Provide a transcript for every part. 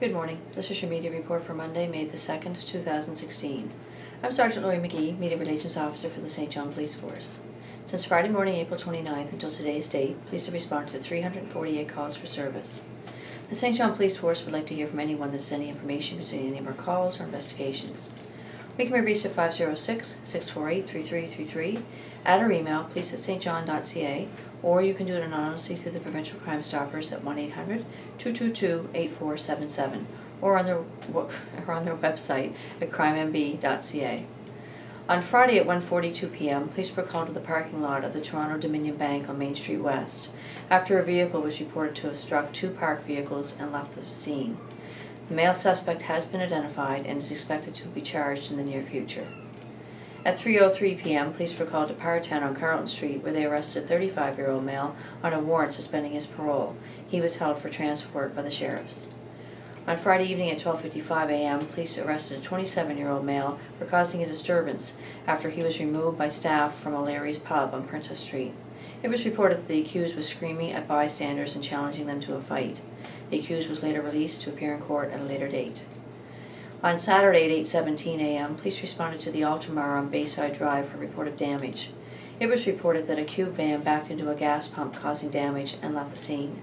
Good morning. This is your media report for Monday, May the 2nd, 2016. I'm Sergeant Lori McGee, Media Relations Officer for the St. John Police Force. Since Friday morning, April 29th until today's date, police have responded to 348 calls for service. The St. John Police Force would like to hear from anyone that has any information concerning any of our calls or investigations. We can be reached at 506-648-3333, at our email, police@stjohn.ca, or you can do it anonymously through the Provincial Crime Stoppers at 1-800-222-8477, or on their website at crimemb.ca. On Friday at 1:42 p.m., police were called to the parking lot of the Toronto Dominion Bank on Main Street West, after a vehicle was reported to have struck two parked vehicles and left the scene. The male suspect has been identified and is expected to be charged in the near future. At 3:03 p.m., police were called to Parrtown on Carlton Street, where they arrested a 35-year-old male on a warrant suspending his parole. He was held for transport by the sheriffs. On Friday evening at 12:55 a.m., police arrested a 27-year-old male for causing a disturbance after he was removed by staff from O'Leary's pub on Princess Street. It was reported that the accused was screaming at bystanders and challenging them to a fight. The accused was later released to appear in court at a later date. On Saturday at 8:17 a.m., police responded to the Ultramar on Bayside Drive for reported damage. It was reported that a cube van backed into a gas pump causing damage and left the scene.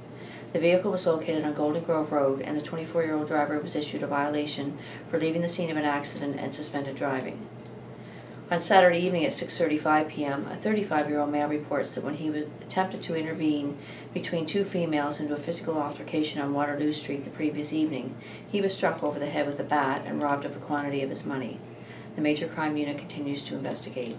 The vehicle was located on Golden Grove Road, and the 24-year-old driver was issued a violation for leaving the scene of an accident and suspended driving. On Saturday evening at 6:35 p.m., a 35-year-old male reports that when he attempted to intervene between two females into a physical altercation on Waterloo Street the previous evening, he was struck over the head with a bat and robbed of a quantity of his money. The Major Crime Unit continues to investigate.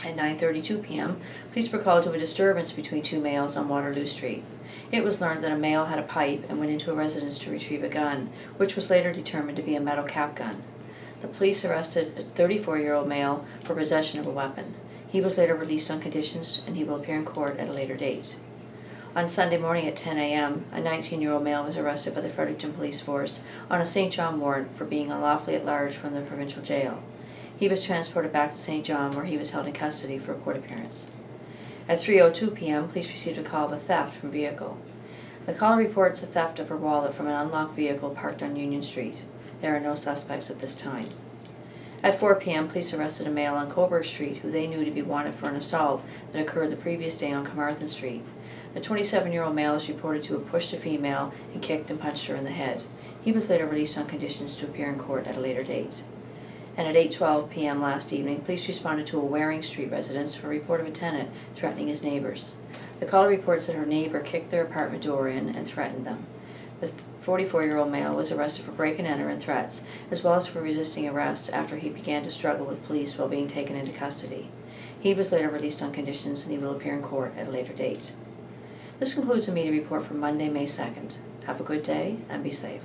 At 9:32 p.m., police were called to a disturbance between two males on Waterloo Street. It was learned that a male had a pipe and went into a residence to retrieve a gun, which was later determined to be a metal cap gun. The police arrested a 34-year-old male for possession of a weapon. He was later released on conditions, and he will appear in court at a later date. On Sunday morning at 10 a.m., a 19-year-old male was arrested by the Fredericton Police Force on a St. John warrant for being unlawfully at large from the provincial jail. He was transported back to St. John, where he was held in custody for a court appearance. At 3:02 p.m., police received a call of a theft from a vehicle. The caller reports a theft of her wallet from an unlocked vehicle parked on Union Street. There are no suspects at this time. At 4 p.m., police arrested a male on Coburg Street who they knew to be wanted for an assault that occurred the previous day on Carmarthen Street. The 27-year-old male is reported to have pushed a female and kicked and punched her in the head. He was later released on conditions to appear in court at a later date. And at 8:12 p.m. last evening, police responded to a Waring Street residence for a report of a tenant threatening his neighbors. The caller reports that her neighbor kicked their apartment door in and threatened them. The 44-year-old male was arrested for break-and-enter and threats, as well as for resisting arrest after he began to struggle with police while being taken into custody. He was later released on conditions, and he will appear in court at a later date. This concludes the media report for Monday, May 2nd. Have a good day and be safe.